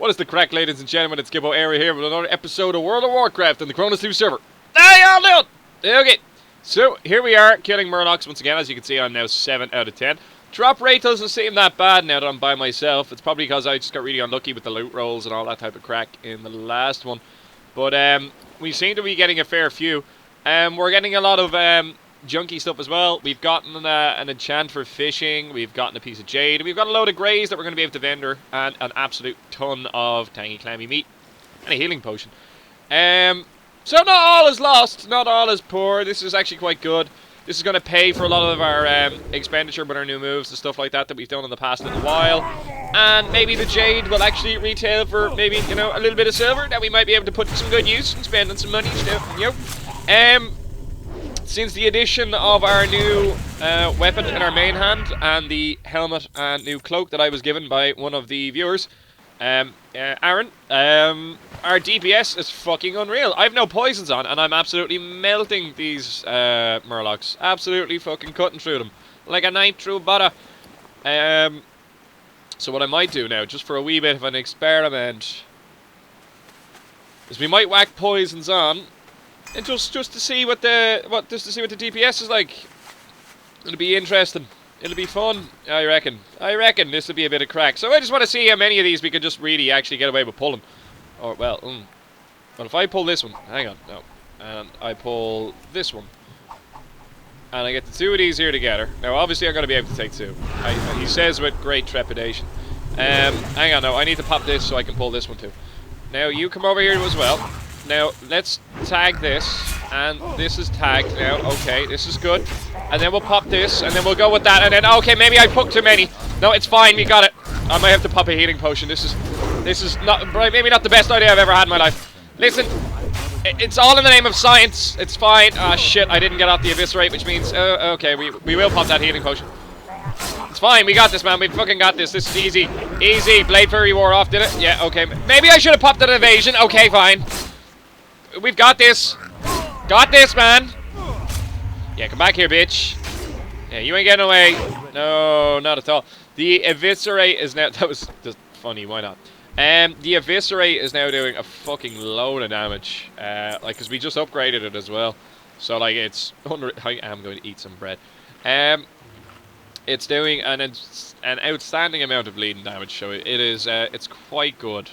What is the crack, ladies and gentlemen? It's Gibboeire here with another episode of World of Warcraft on the Kronos 2 server. How y'all doing? Okay, so here we are, killing Murlocs once again. As you can see, I'm now 7 out of 10. Drop rate doesn't seem that bad now that I'm by myself. It's probably because I just got really unlucky with the loot rolls and all that type of crack in the last one. But we seem to be getting a fair few. We're getting a lot of junky stuff as well. We've gotten an enchant for fishing, we've gotten a piece of jade, we've got a load of greys that we're going to be able to vendor, and an absolute ton of tangy clammy meat, and a healing potion. So not all is lost, not all is poor. This is actually quite good. This is going to pay for a lot of our expenditure with our new moves and stuff like that we've done in the past little while. And maybe the jade will actually retail for maybe, you know, a little bit of silver that we might be able to put to some good use and spend on some money, you know. Since the addition of our new weapon in our main hand and the helmet and new cloak that I was given by one of the viewers, Aaron, our DPS is fucking unreal. I have no poisons on and I'm absolutely melting these Murlocs. Absolutely fucking cutting through them like a knife through butter. So what I might do now, just for a wee bit of an experiment, is we might whack poisons on. And just to see what the DPS is like. It'll be interesting. It'll be fun, I reckon. I reckon this will be a bit of crack. So I just want to see how many of these we can just really actually get away with pulling. Or well, well, if I pull this one, hang on, no, and I pull this one, and I get the two of these here together. Now, obviously, I'm going to be able to take two. He says with great trepidation. Hang on, no, I need to pop this so I can pull this one too. Now, you come over here as well. Now, let's tag this, and this is tagged now. Okay, this is good. And then we'll pop this, and then we'll go with that, and then, okay, maybe I poked too many. No, it's fine, we got it. I might have to pop a healing potion. This is not, maybe not the best idea I've ever had in my life. Listen, it's all in the name of science. It's fine. Ah, shit, I didn't get off the eviscerate, which means, okay, we will pop that healing potion. It's fine, we got this, man. We fucking got this. This is easy. Easy. Blade Fury wore off, did it? Yeah, okay. Maybe I should have popped an evasion. Okay, fine. We've got this. Got this, man. Yeah, come back here, bitch. Yeah, you ain't getting away. No, not at all. The eviscerate is now... That was just funny, why not? The eviscerate is now doing a fucking load of damage. Like, because we just upgraded it as well. So, like, it's... I am going to eat some bread. It's doing an outstanding amount of bleeding damage, so it is... it's quite good.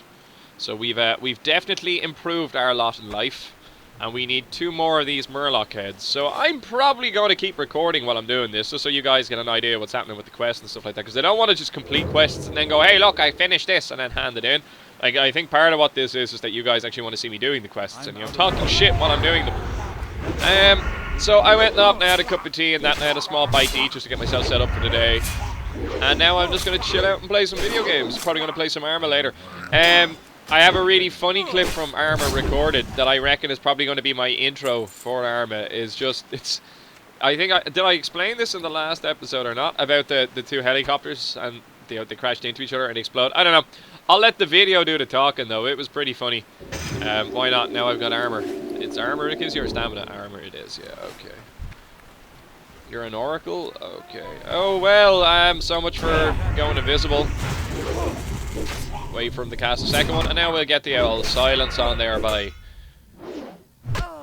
So we've definitely improved our lot in life, and we need 2 more of these Murloc heads. So I'm probably going to keep recording while I'm doing this, just so you guys get an idea what's happening with the quests and stuff like that. Because I don't want to just complete quests and then go, hey, look, I finished this, and then hand it in. Like, I think part of what this is that you guys actually want to see me doing the quests and, you know, talking shit while I'm doing them. So I went off and I had a cup of tea and that, and I had a small bite to eat just to get myself set up for the day. And now I'm just going to chill out and play some video games. Probably going to play some Arma later. I have a really funny clip from Arma recorded that I reckon is probably going to be my intro for Arma. I think did I explain this in the last episode or not? About the 2 helicopters and they crashed into each other and explode. I don't know. I'll let the video do the talking though. It was pretty funny. Why not? Now I've got armor. It's armor that gives you your stamina. Armor it is, yeah, okay. You're an oracle? Okay. Oh well, so much for going invisible. Wait for him to cast the second one, and now we'll get the old silence on there by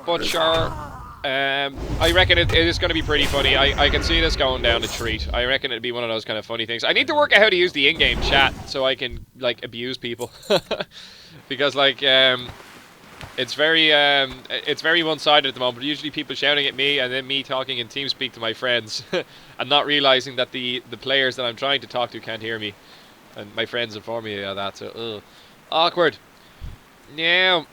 Butcher. I reckon it is going to be pretty funny. I can see this going down a treat. I reckon it'd be one of those kind of funny things. I need to work out how to use the in-game chat so I can, like, abuse people. Because, like, it's very one-sided at the moment. Usually people shouting at me and then me talking in TeamSpeak to my friends and not realizing that the players that I'm trying to talk to can't hear me. And my friends inform me of that, so, awkward. Now,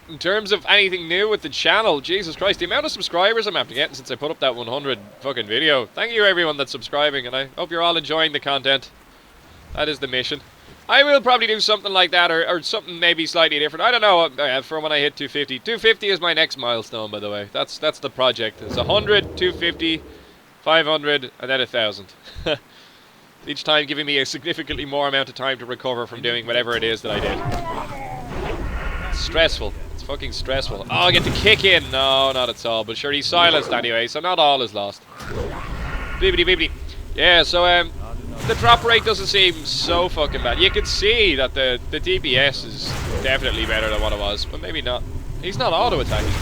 in terms of anything new with the channel, Jesus Christ, the amount of subscribers I'm after getting since I put up that 100 fucking video. Thank you everyone that's subscribing, and I hope you're all enjoying the content. That is the mission. I will probably do something like that, or something maybe slightly different. I don't know, for when I hit 250. 250 is my next milestone, by the way. That's the project. It's 100, 250, 500, and then 1,000. Each time giving me a significantly more amount of time to recover from doing whatever it is that I did. It's stressful. It's fucking stressful. Oh, I get to kick in. No, not at all. But sure, he's silenced anyway, so not all is lost. Bibbidi bibbidi. Yeah, so the drop rate doesn't seem so fucking bad. You can see that the DPS is definitely better than what it was, but maybe not. He's not auto-attacking.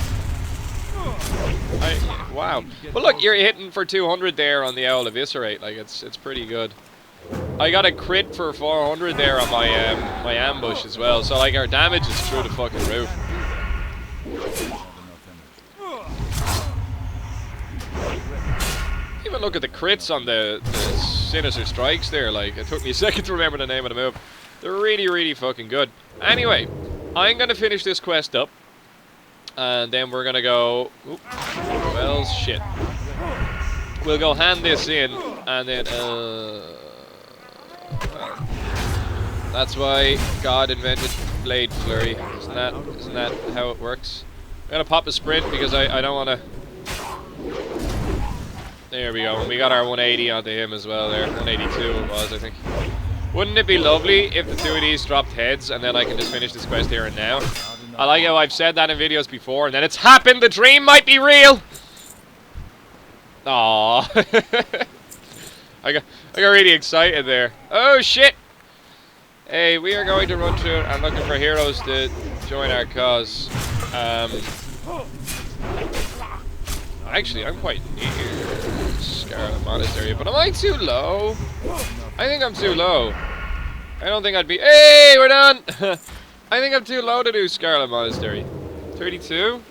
Wow. But look, you're hitting for 200 there on the owl eviscerate. Like, it's pretty good. I got a crit for 400 there on my my ambush as well. So like our damage is through the fucking roof. Even look at the crits on the sinister strikes there. Like, it took me a second to remember the name of the move. They're really, really fucking good. Anyway, I'm gonna finish this quest up, and then we're gonna go. Oop, well, shit. We'll go hand this in, and then that's why God invented Blade Flurry. Isn't that how it works? I'm gonna pop a sprint because I don't wanna. There we go. We got our 180 onto him as well there. 182 it was, I think. Wouldn't it be lovely if the two of these dropped heads and then I can just finish this quest here and now? I like how I've said that in videos before and then it's happened. The dream might be real. Aww. I got really excited there. Oh shit. Hey, we are going to run through and looking for heroes to join our cause. Actually, I'm quite near Scarlet Monastery, but am I too low? I think I'm too low. I don't think I'd be. Hey, we're done! I think I'm too low to do Scarlet Monastery. 32?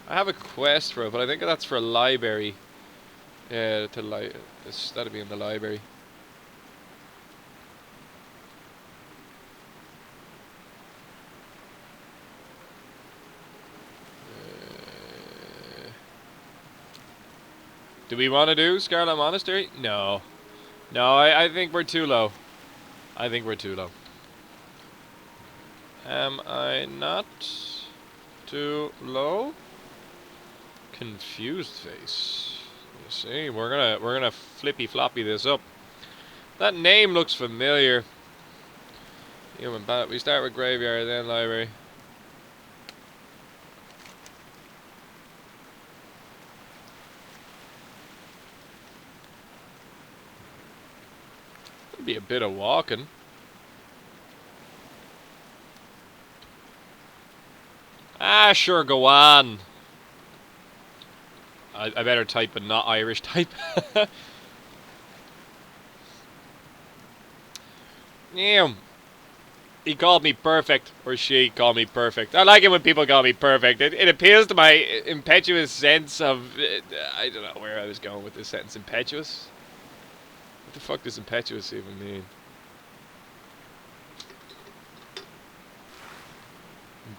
I have a quest for it, but I think that's for a library. Yeah, that'd be in the library. Do we want to do Scarlet Monastery? No. No, I think we're too low. I think we're too low. Am I not too low? Confused face. You see, we're gonna flippy floppy this up. That name looks familiar. Human bat. We start with graveyard, then library. Be a bit of walking. Ah, sure, go on. I better type a not Irish type. Damn. He called me perfect, or she called me perfect. I like it when people call me perfect. It appeals to my impetuous sense of... I don't know where I was going with this sentence. Impetuous? What the fuck does impetuous even mean?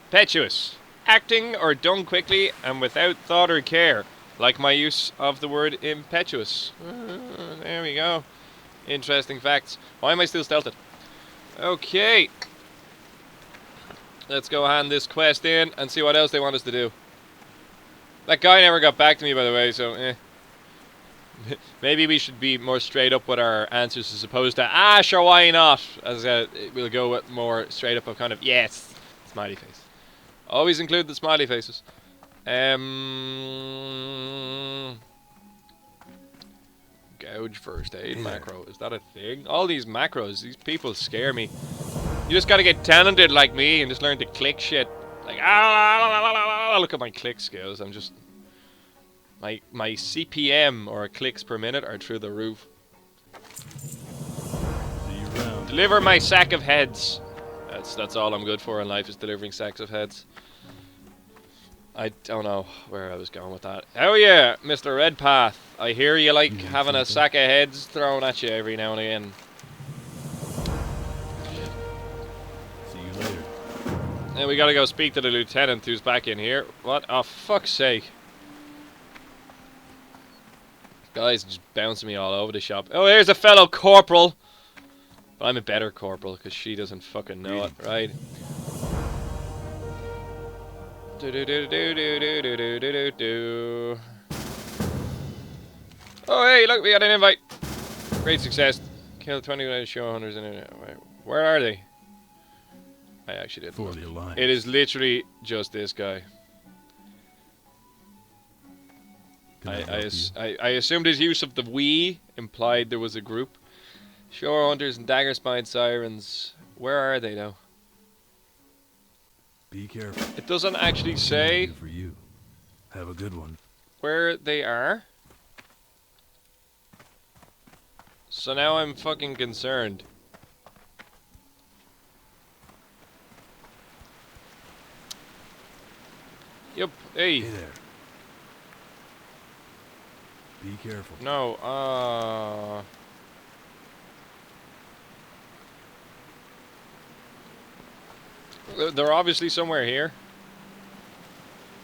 Impetuous. Acting or done quickly and without thought or care. Like my use of the word impetuous. There we go. Interesting facts. Why am I still stealthed? Okay. Let's go hand this quest in and see what else they want us to do. That guy never got back to me, by the way, so eh. Maybe we should be more straight up with our answers as opposed to, ah, sure, why not? As we'll go with more straight up of kind of, yes, smiley face. Always include the smiley faces. Gouge first aid macro. Is that a thing? All these macros, these people scare me. You just gotta get talented like me and just learn to click shit. Like, look at my click skills. I'm just... My CPM, or clicks per minute, are through the roof. Deliver my sack of heads. That's all I'm good for in life, is delivering sacks of heads. I don't know where I was going with that. Oh yeah, Mr. Redpath. I hear you like having a sack of heads thrown at you every now and again. See you later. And we gotta go speak to the lieutenant who's back in here. What? Oh, fuck's sake. Guys just bouncing me all over the shop. Oh, here's a fellow corporal. But I'm a better corporal because she doesn't fucking know it, right? Oh, hey, look, we got an invite. Great success. Kill 20 show hunters in it. Where are they? I actually did. For the Alliance. It is literally just this guy. Can I help you? I assumed his use of the we implied there was a group. Shore hunters and dagger spine sirens. Where are they now? Be careful. It doesn't actually What can I say do for you? Have a good one. where they are. So now I'm fucking concerned. Yup, hey. Hey there. Be careful. No, they're obviously somewhere here.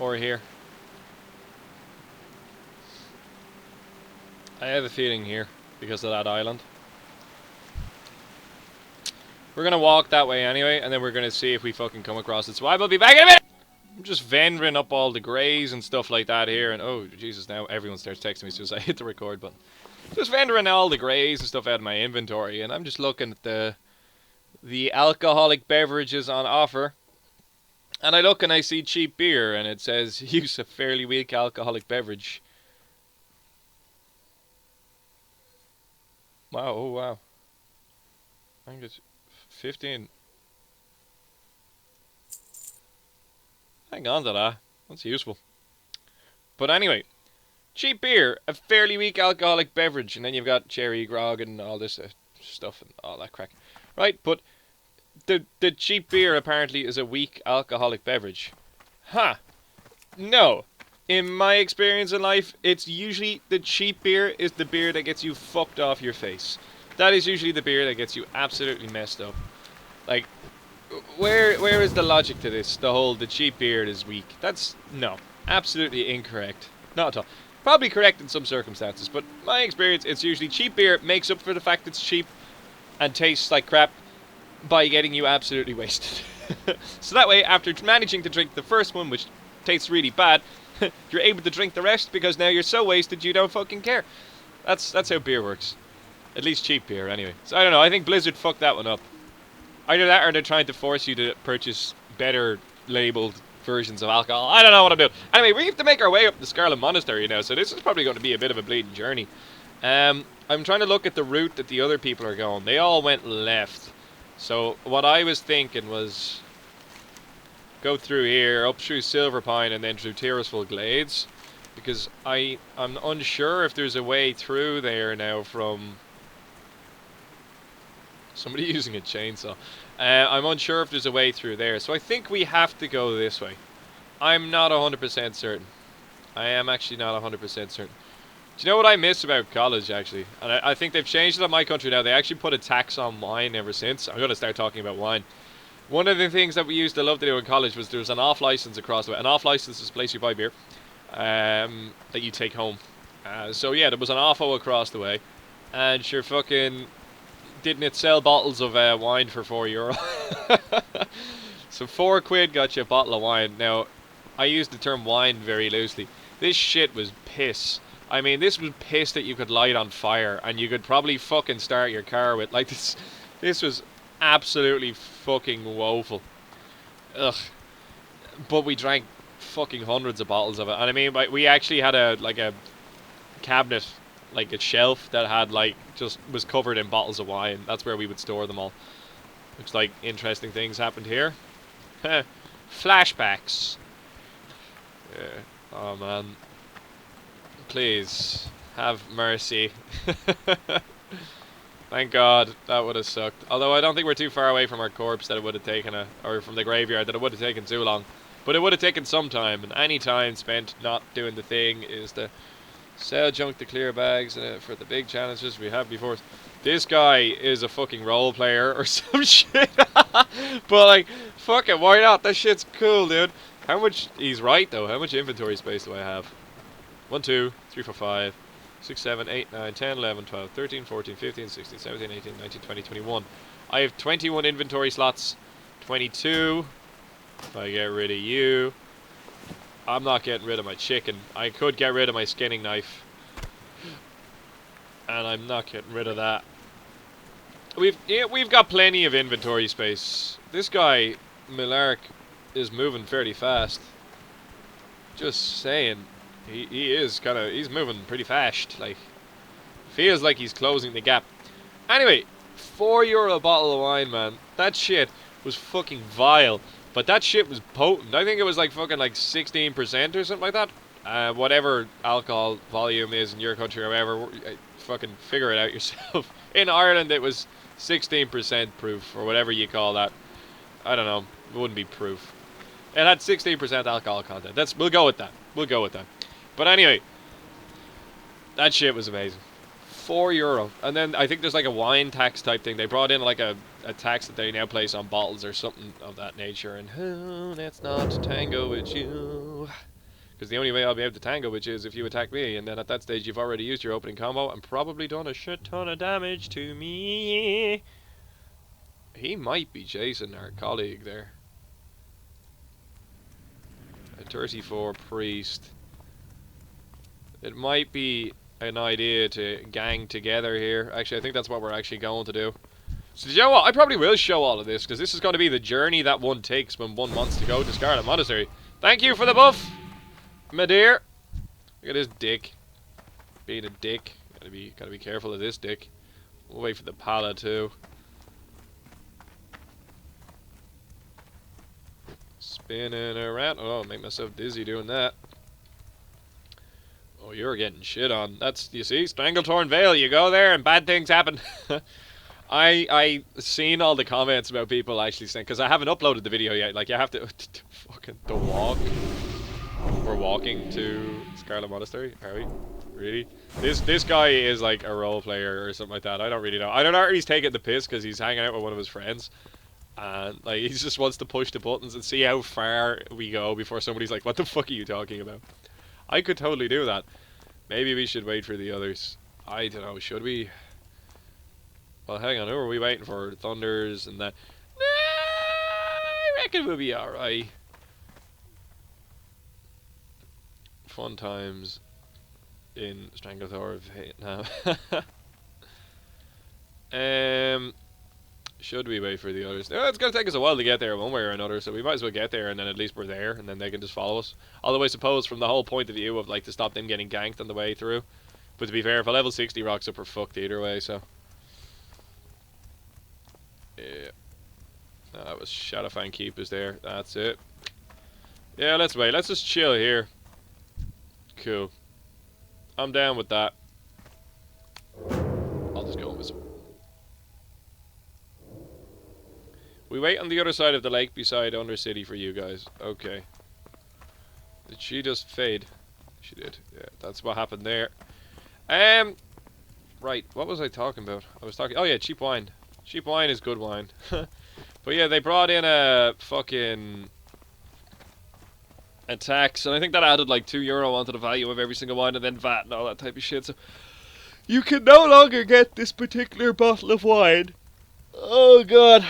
Or here. I have a feeling here, because of that island. We're gonna walk that way anyway, and then we're gonna see if we fucking come across it. So I will be back in a minute! I'm just vendoring up all the greys and stuff like that here, and oh, Jesus, now everyone starts texting me as soon as I hit the record button. Just vendoring all the greys and stuff out of my inventory, and I'm just looking at the alcoholic beverages on offer. And I look and I see cheap beer, and it says, use a fairly weak alcoholic beverage. Wow, oh wow. I think it's 15. Hang on to that. That's useful. But anyway, cheap beer, a fairly weak alcoholic beverage, and then you've got cherry grog and all this stuff and all that crack. Right, but the cheap beer apparently is a weak alcoholic beverage. Huh. No. In my experience in life, it's usually the cheap beer is the beer that gets you fucked off your face. That is usually the beer that gets you absolutely messed up. Like, where is the logic to this? The cheap beer is weak. That's, no. Absolutely incorrect. Not at all. Probably correct in some circumstances, but my experience, it's usually cheap beer makes up for the fact it's cheap and tastes like crap by getting you absolutely wasted. So that way, after managing to drink the first one, which tastes really bad, you're able to drink the rest because now you're so wasted you don't fucking care. That's how beer works. At least cheap beer, anyway. So I don't know, I think Blizzard fucked that one up. Either that or they're trying to force you to purchase better labelled versions of alcohol. I don't know what I'm doing. Anyway, we have to make our way up the Scarlet Monastery now, so this is probably going to be a bit of a bleeding journey. I'm trying to look at the route that the other people are going. They all went left. So what I was thinking was go through here, up through Silver Pine, and then through Tirisful Glades. Because I'm unsure if there's a way through there now from... Somebody using a chainsaw. I'm unsure if there's a way through there. So I think we have to go this way. I'm not 100% certain. I am actually not 100% certain. Do you know what I miss about college, actually? And I think they've changed it in my country now. They actually put a tax on wine ever since. I'm going to start talking about wine. One of the things that we used to love to do in college was there was an off-license across the way. An off-license is a place you buy beer that you take home. So yeah, there was an offo across the way. And sure fucking... Didn't it sell bottles of wine for €4? So £4 got you a bottle of wine. Now, I use the term wine very loosely. This shit was piss. I mean, this was piss that you could light on fire, and you could probably fucking start your car with. Like, this was absolutely fucking woeful. Ugh. But we drank fucking hundreds of bottles of it. And I mean, we actually had a cabinet, like a shelf that had just was covered in bottles of wine. That's where we would store them all. Looks like interesting things happened here. Flashbacks. Yeah. Oh man. Please have mercy. Thank God, that would have sucked. Although I don't think we're too far away from our corpse that it would have taken or from the graveyard that it would have taken too long. But it would have taken some time, and any time spent not doing the thing is to sell junk to clear bags for the big challenges we have before us. This guy is a fucking role player or some shit. But like, fuck it, why not? That shit's cool, dude. How much, he's right though, how much inventory space do I have? 1, 2, 3, 4, 5, 6, 7, 8, 9, 10, 11, 12, 13, 14, 15, 16, 17, 18, 19, 20, 21. I have 21 inventory slots. 22. If I get rid of you. I'm not getting rid of my chicken. I could get rid of my skinning knife. And I'm not getting rid of that. We've got plenty of inventory space. This guy, Millark, is moving fairly fast. Just saying. He is kind of, he's moving pretty fast. Like, feels like he's closing the gap. Anyway, €4 a bottle of wine, man. That shit was fucking vile. But that shit was potent. I think it was like fucking like 16% or something like that. Whatever alcohol volume is in your country or whatever, fucking figure it out yourself. In Ireland, it was 16% proof or whatever you call that. I don't know. It wouldn't be proof. It had 16% alcohol content. We'll go with that. We'll go with that. But anyway, that shit was amazing. €4. And then I think there's like a wine tax type thing. They brought in like a tax that they now place on bottles or something of that nature. And oh, that's not to tango with you. Because the only way I'll be able to tango with you is if you attack me. And then at that stage, you've already used your opening combo and probably done a shit ton of damage to me. He might be Jason, our colleague there. A 34 priest. It might be an idea to gang together here. Actually, I think that's what we're actually going to do. So, you know what? I probably will show all of this, because this is going to be the journey that one takes when one wants to go to Scarlet Monastery. Thank you for the buff, my dear. Look at this dick. Being a dick. Gotta be careful of this dick. We'll wait for the pala, too. Spinning around. Oh, I'll make myself dizzy doing that. Oh, you're getting shit on. That's, you see, Strangletorn Vale. You go there and bad things happen. I seen all the comments about people actually saying, because I haven't uploaded the video yet. Like, you have to fucking the walk. We're walking to Scarlet Monastery. Are we? Really? This guy is like a role player or something like that. I don't really know. I don't know if he's taking the piss because he's hanging out with one of his friends. And like he just wants to push the buttons and see how far we go before somebody's like, what the fuck are you talking about? I could totally do that. Maybe we should wait for the others. I don't know, should we? Well, hang on, who are we waiting for? Thunders and that. Nah, I reckon we'll be alright. Fun times in Strangletor of Vietnam. Should we wait for the others? No, it's going to take us a while to get there one way or another, so we might as well get there and then at least we're there and then they can just follow us. Although I suppose from the whole point of view of like to stop them getting ganked on the way through. But to be fair, if a level 60 rocks up, we're fucked either way, so. Yeah. No, that was Shadowfang Keepers there. That's it. Yeah, let's wait. Let's just chill here. Cool. I'm down with that. I'll just go and visit. We wait on the other side of the lake beside Undercity for you guys. Okay. Did she just fade? She did. Yeah, that's what happened there. Right, what was I talking about? I was talking... Oh yeah, cheap wine. Cheap wine is good wine. But yeah, they brought in a fucking... a tax, and I think that added like €2 onto the value of every single wine, and then VAT and all that type of shit, so... You can no longer get this particular bottle of wine. Oh god.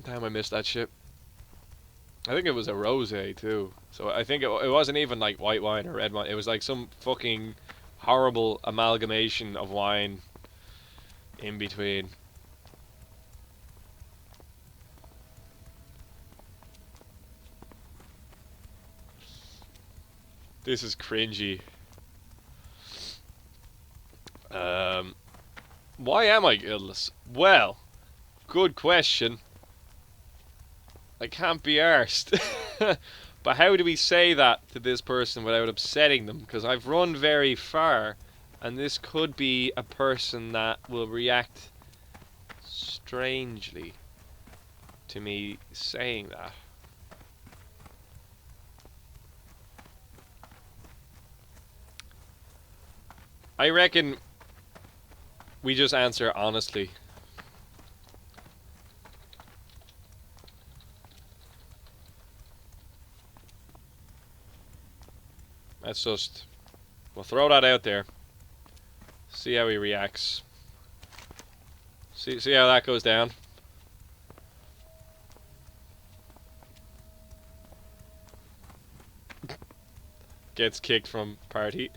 Damn, I missed that shit. I think it was a rosé too. So I think it wasn't even like white wine or red wine. It was like some fucking horrible amalgamation of wine in between. This is cringy. Why am I guiltless? Well, good question. I can't be arsed. But how do we say that to this person without upsetting them? Because I've run very far, and this could be a person that will react strangely to me saying that. I reckon we just answer honestly. Let's just... we'll throw that out there. See how he reacts. See how that goes down. Gets kicked from party.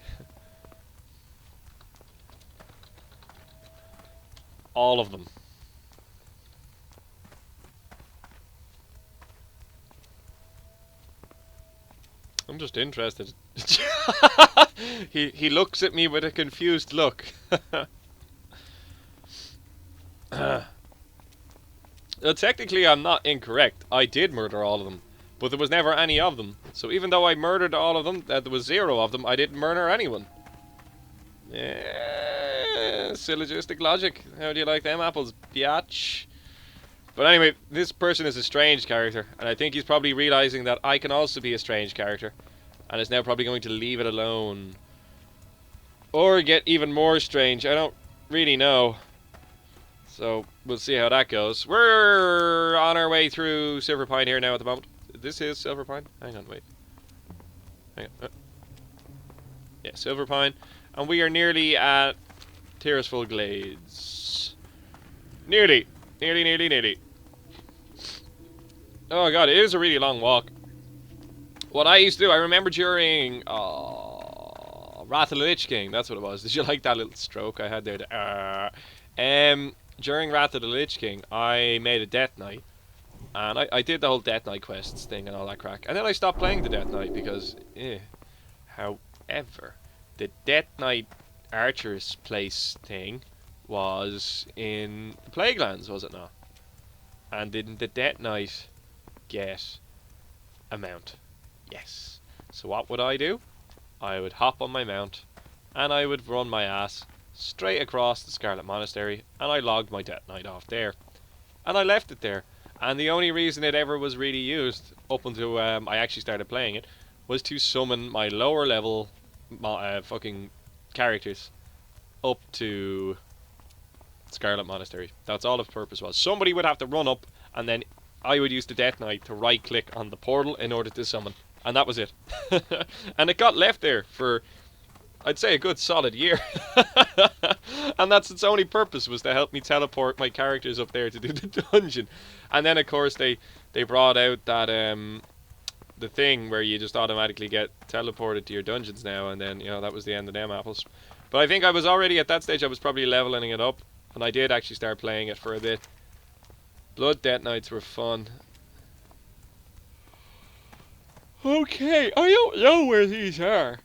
All of them. I'm just interested. He looks at me with a confused look. Well, technically, I'm not incorrect. I did murder all of them, but there was never any of them. So even though I murdered all of them, there was 0 of them, I didn't murder anyone. Yeah, syllogistic logic. How do you like them apples, biatch? But anyway, this person is a strange character, and I think he's probably realizing that I can also be a strange character, and is now probably going to leave it alone. Or get even more strange, I don't really know. So, we'll see how that goes. We're on our way through Silverpine here now at the moment. This is Silverpine? Hang on, wait. Hang on. Yeah, Silverpine. And we are nearly at Tirisful Glades. Nearly. Nearly. Oh god, it is a really long walk. What I used to do, I remember during Wrath of the Lich King, that's what it was. Did you like that little stroke I had there? During Wrath of the Lich King, I made a Death Knight. And I did the whole Death Knight quests thing and all that crack. And then I stopped playing the Death Knight because, However, the Death Knight Archer's place thing was in the Plaguelands, was it not? And didn't the Death Knight get a mount? Yes. So what would I do? I would hop on my mount and I would run my ass straight across the Scarlet Monastery, and I logged my Death Knight off there. And I left it there. And the only reason it ever was really used, up until I actually started playing it, was to summon my lower level fucking characters up to Scarlet Monastery. That's all its purpose was. Somebody would have to run up, and then I would use the Death Knight to right click on the portal in order to summon. And that was it. And it got left there for, I'd say, a good solid year. And that's its only purpose, was to help me teleport my characters up there to do the dungeon. And then of course they brought out that the thing where you just automatically get teleported to your dungeons now, and then, you know, that was the end of them apples. But I think I was already at that stage, I was probably leveling it up, and I did actually start playing it for a bit. Blood Death Knights were fun. Okay, I don't know where these are.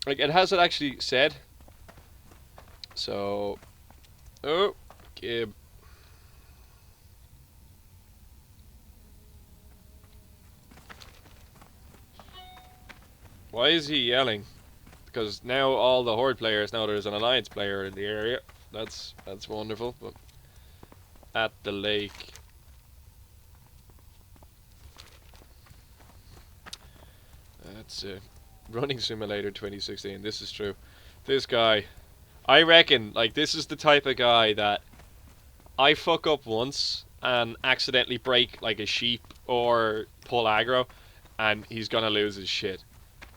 Like, it hasn't actually said. So, oh, Gib. Why is he yelling? Because now all the Horde players know there's an Alliance player in the area. That's wonderful. But at the lake. That's Running Simulator 2016. This is true. This guy, I reckon, like, this is the type of guy that I fuck up once and accidentally break like a sheep or pull aggro, and he's gonna lose his shit.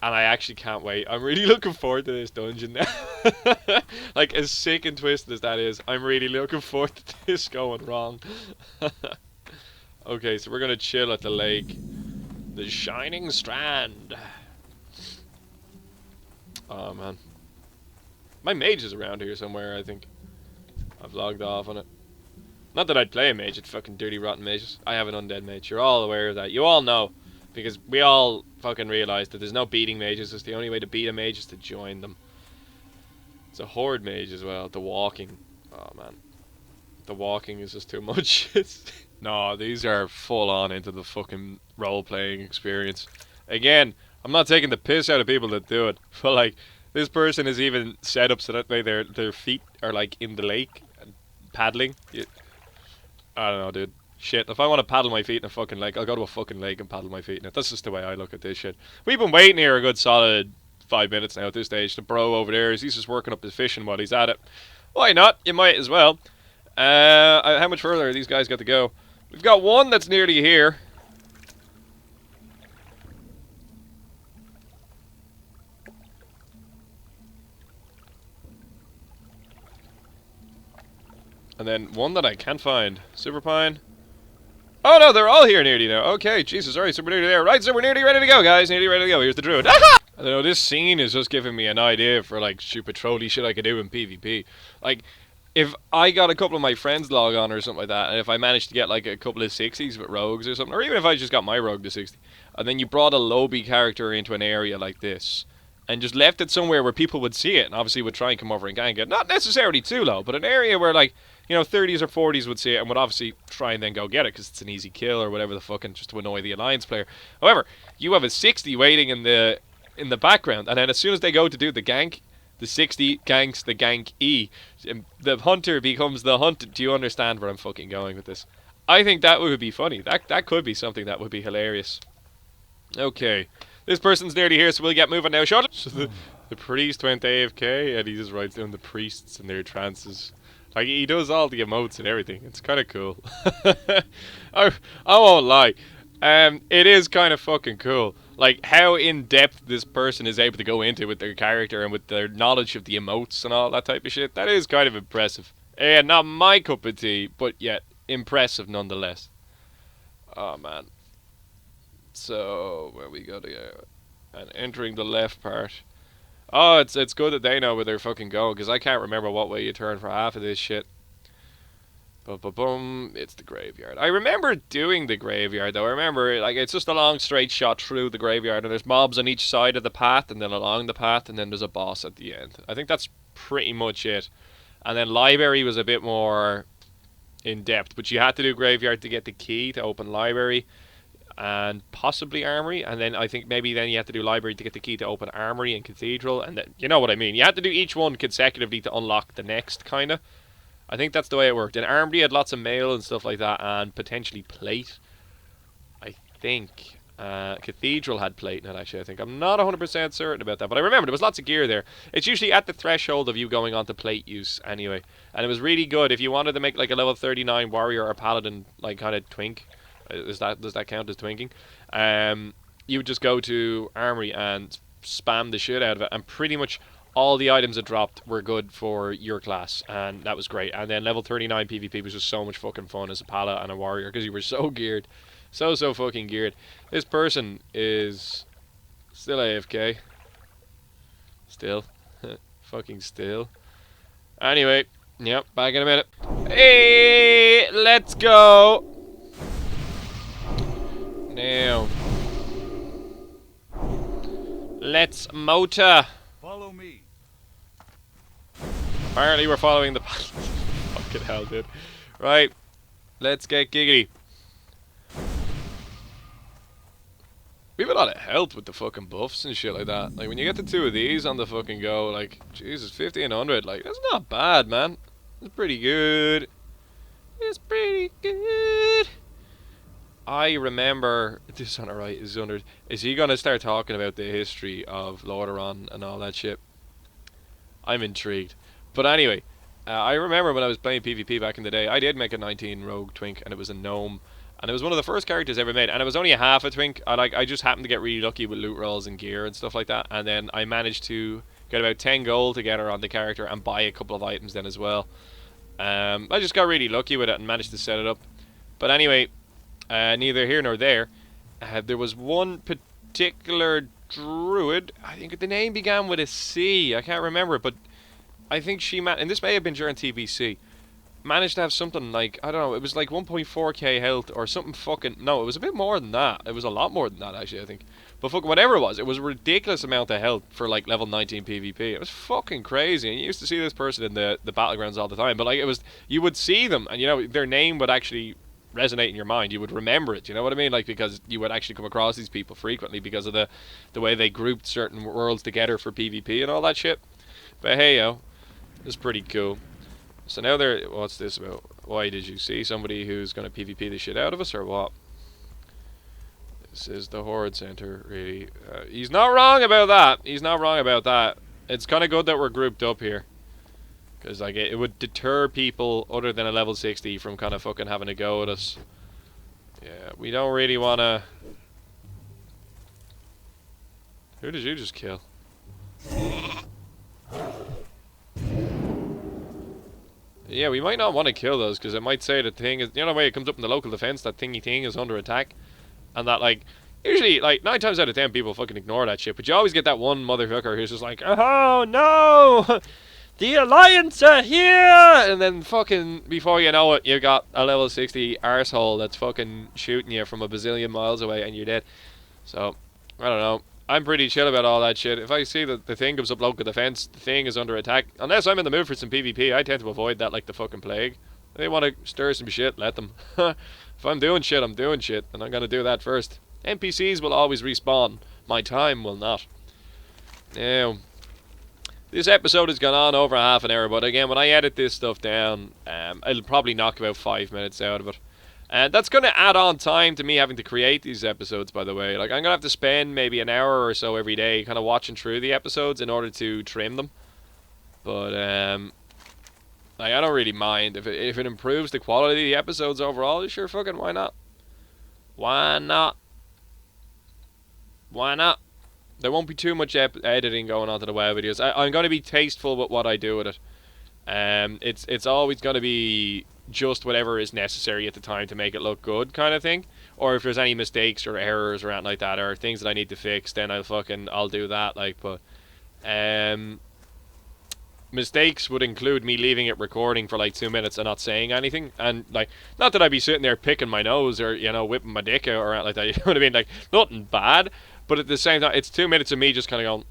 And I actually can't wait. I'm really looking forward to this dungeon now. Like, as sick and twisted as that is, I'm really looking forward to this going wrong. Okay, so we're gonna chill at the lake. The Shining Strand. Oh man. My mage is around here somewhere, I think. I've logged off on it. Not that I'd play a mage, it's fucking dirty rotten mages. I have an undead mage. You're all aware of that. You all know. Because we all fucking realise that there's no beating mages. It's the only way to beat a mage is to join them. It's a horde mage as well. The walking. Oh man. The walking is just too much. No, these are full on into the fucking role-playing experience. Again, I'm not taking the piss out of people that do it. But like, this person is even set up so that way their feet are like in the lake and paddling. I don't know, dude. Shit, if I want to paddle my feet in a fucking lake, I'll go to a fucking lake and paddle my feet in it. That's just the way I look at this shit. We've been waiting here a good solid 5 minutes now at this stage. The bro over there, he's just working up his fishing while he's at it. Why not? You might as well. How much further are these guys got to go? We've got one that's nearly here. And then one that I can't find. Silverpine. Oh no, they're all here nearly now. Okay, Jesus, alright, so we're nearly there. Right, so we're nearly ready to go, guys. Nearly ready to go. Here's the druid. Aha! I don't know, this scene is just giving me an idea for, like, stupid trolly shit I could do in PvP. Like, if I got a couple of my friends log on or something like that, and if I managed to get like a couple of 60s with rogues or something, or even if I just got my rogue to 60, and then you brought a lobby character into an area like this, and just left it somewhere where people would see it, and obviously would try and come over and gang it, not necessarily too low, but an area where like, 30s or 40s would see it and would obviously try and then go get it because it's an easy kill or whatever the fuck, and just to annoy the alliance player. However, you have a 60 waiting in the background, and then as soon as they go to do the gank, the 60 ganks the gank E. The hunter becomes the hunted. Do you understand where I'm fucking going with this? I think that would be funny. That could be something that would be hilarious. Okay. This person's nearly here, so we'll get moving now, shut so the priest went AFK, and he just writes down the priests and their trances. Like, he does all the emotes and everything. It's kind of cool. I won't lie. It is kind of fucking cool. Like, how in-depth this person is able to go into with their character and with their knowledge of the emotes and all that type of shit. That is kind of impressive. Not my cup of tea, but yet impressive nonetheless. Oh, man. So, where we go to go? And entering the left part. Oh, it's good that they know where they're fucking going, because I can't remember what way you turn for half of this shit. Boom, it's the graveyard. I remember doing the graveyard though. I remember, like, it's just a long straight shot through the graveyard, and there's mobs on each side of the path, and then along the path, and then there's a boss at the end. I think that's pretty much it. And then library was a bit more in depth, but you had to do graveyard to get the key to open library, and possibly armory, and then I think maybe then you had to do library to get the key to open armory and cathedral, and then, you know what I mean. You had to do each one consecutively to unlock the next, kinda. I think that's the way it worked. In armory, you had lots of mail and stuff like that, and potentially plate. I think cathedral had plate in it, actually. I think I'm not 100% certain about that, but I remember there was lots of gear there. It's usually at the threshold of you going on to plate use anyway, and it was really good if you wanted to make like a level 39 warrior or paladin, like kind of twink. Does that count as twinking? You would just go to armory and spam the shit out of it, and pretty much all the items that dropped were good for your class, and that was great. And then level 39 PvP was just so much fucking fun as a pala and a warrior, because you were so geared. So fucking geared. This person is still AFK. Still. Fucking still. Anyway, yep, back in a minute. Hey, let's go. Now. Let's motor. Follow me. Apparently we're following the fucking hell, dude. Right. Let's get giggity. We have a lot of health with the fucking buffs and shit like that. Like, when you get the two of these on the fucking go, like, Jesus, 1500, like, that's not bad, man. It's pretty good. It's pretty good. I remember, this on the right is under, is he gonna start talking about the history of Lordaeron and all that shit? I'm intrigued. But anyway, I remember when I was playing PvP back in the day, I did make a 19 rogue twink, and it was a gnome. And it was one of the first characters ever made, and it was only a half a twink. I just happened to get really lucky with loot rolls and gear and stuff like that, and then I managed to get about 10 gold together on the character and buy a couple of items then as well. I just got really lucky with it and managed to set it up. But anyway, neither here nor there. There was one particular druid, I think the name began with a C, I can't remember it, but I think she and this may have been during TBC, managed to have something like, I don't know, it was like 1.4k health or something fucking, no, it was a bit more than that. It was a lot more than that, actually, I think. But fucking whatever it was a ridiculous amount of health for like level 19 PvP. It was fucking crazy, and you used to see this person in the battlegrounds all the time. But like, it was, you would see them, and you know, their name would actually resonate in your mind. You would remember it, you know what I mean? Like, because you would actually come across these people frequently because of the way they grouped certain worlds together for PvP and all that shit. But hey, yo, it's pretty cool. So now they're, what's this about? Why did you see somebody who's going to PvP the shit out of us, or what? This is the Horde Center, really. He's not wrong about that. He's not wrong about that. It's kind of good that we're grouped up here. Because like, it would deter people other than a level 60 from kind of fucking having a go at us. Yeah, we don't really want to... Who did you just kill? Yeah, we might not want to kill those, because it might say the thing is, you know the way it comes up in the local defense, that thingy thing is under attack, and that, like, usually, like, 9 times out of 10 people fucking ignore that shit, but you always get that one motherfucker who's just like, oh no, the Alliance are here! And then fucking, before you know it, you got a level 60 arsehole that's fucking shooting you from a bazillion miles away and you're dead. So, I don't know. I'm pretty chill about all that shit. If I see that the thing comes up local defense, the thing is under attack, unless I'm in the mood for some PvP, I tend to avoid that like the fucking plague. If they want to stir some shit, let them. If I'm doing shit, I'm doing shit, and I'm gonna do that first. NPCs will always respawn. My time will not. Now, this episode has gone on over half an hour, but again, when I edit this stuff down, I'll probably knock about 5 minutes out of it. And that's going to add on time to me having to create these episodes, by the way. Like, I'm going to have to spend maybe an hour or so every day kind of watching through the episodes in order to trim them. But, like, I don't really mind. If it improves the quality of the episodes overall, sure fucking why not? Why not? Why not? There won't be too much editing going on to the WoW videos. I'm going to be tasteful with what I do with it. It's always going to be just whatever is necessary at the time to make it look good, kind of thing. Or if there's any mistakes or errors or anything like that, or things that I need to fix, then I'll do that. Like, but mistakes would include me leaving it recording for like 2 minutes and not saying anything, and like, not that I'd be sitting there picking my nose or, you know, whipping my dick out or anything like that. You know what I mean? Like, nothing bad, but at the same time, it's 2 minutes of me just kind of going.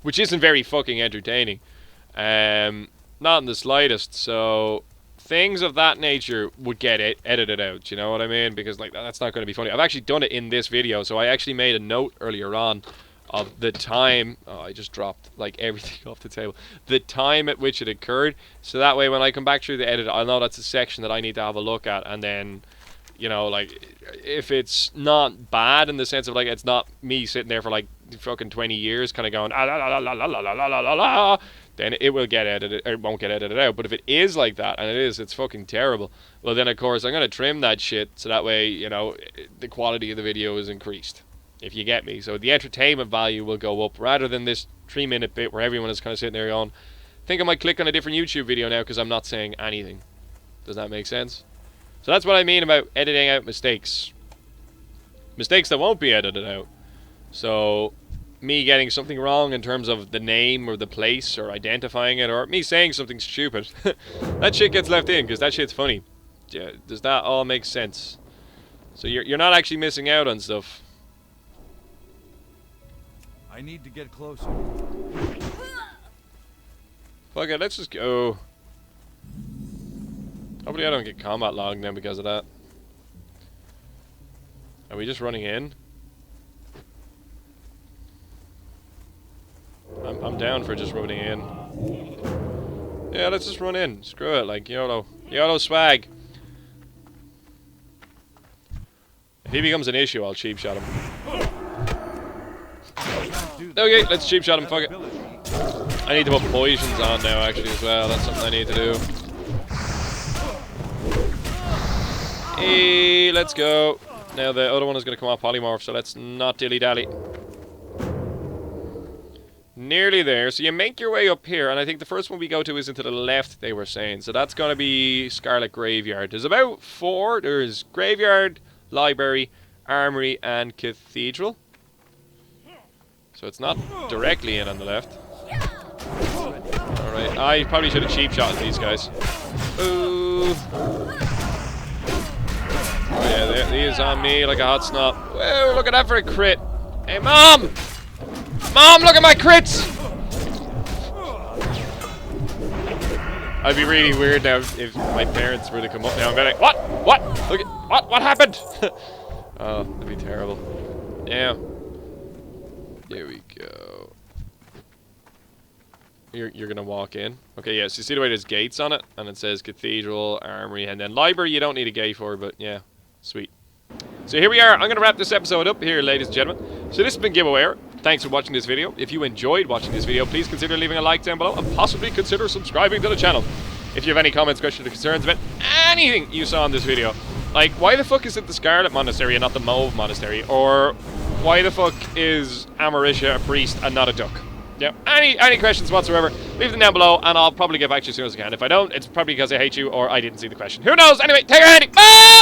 Which isn't very fucking entertaining. Not in the slightest. So, things of that nature would get edited out, you know what I mean? Because, like, that's not going to be funny. I've actually done it in this video, so I actually made a note earlier on of the time. Oh, I just dropped, like, everything off the table. The time at which it occurred. So that way, when I come back through the edit, I'll know that's a section that I need to have a look at, and then, you know, like, if it's not bad in the sense of, like, it's not me sitting there for, like, fucking 20 years kind of going, ah, la, la, la, la, la, la, la, la, la, then it will get edited, or it won't get edited out. But if it is like that, and it's fucking terrible, well then, of course, I'm going to trim that shit, so that way, you know, the quality of the video is increased, if you get me. So the entertainment value will go up, rather than this 3-minute bit where everyone is kind of sitting there going, I think I might click on a different YouTube video now because I'm not saying anything. Does that make sense? So that's what I mean about editing out mistakes. Mistakes that won't be edited out. So, me getting something wrong in terms of the name or the place or identifying it, or me saying something stupid, that shit gets left in because that shit's funny. Yeah, does that all make sense? So you're not actually missing out on stuff. I need to get closer. Fuck it, let's just go. Hopefully I don't get combat logged now because of that. Are we just running in? I'm down for just running in. Yeah, let's just run in. Screw it, like, YOLO. YOLO swag. If he becomes an issue, I'll cheap shot him. Okay, let's cheap shot him, fuck it. I need to put poisons on now, actually, as well. That's something I need to do. Hey, let's go. Now the other one is going to come off polymorph, so let's not dilly-dally. Nearly there. So you make your way up here, and I think the first one we go to is into the left, they were saying. So that's going to be Scarlet Graveyard. There's about 4. There's Graveyard, Library, Armory, and Cathedral. So it's not directly in on the left. Alright, I probably should have cheap shot these guys. Ooh. Oh yeah, there, he is on me like a hot snot. Whoa, look at that for a crit. Hey, Mom! Mom, look at my crits! I'd be really weird now if my parents were to come up now and be like, what? What? Look at, what happened? Oh, that'd be terrible. Yeah. There we go. You're gonna walk in. Okay, yeah, so you see the way there's gates on it? And it says Cathedral, Armory, and then Library you don't need a gate for, but yeah. Sweet. So here we are. I'm gonna wrap this episode up here, ladies and gentlemen. So this has been Gibboeire. Thanks for watching this video. If you enjoyed watching this video, please consider leaving a like down below and possibly consider subscribing to the channel. If you have any comments, questions, or concerns about anything you saw in this video, like why the fuck is it the Scarlet Monastery and not the Mauve Monastery, or why the fuck is Amarisha a priest and not a duck? Yeah, any questions whatsoever, leave them down below and I'll probably get back to you as soon as I can. If I don't, it's probably because I hate you or I didn't see the question. Who knows? Anyway, take care, Andy. Bye!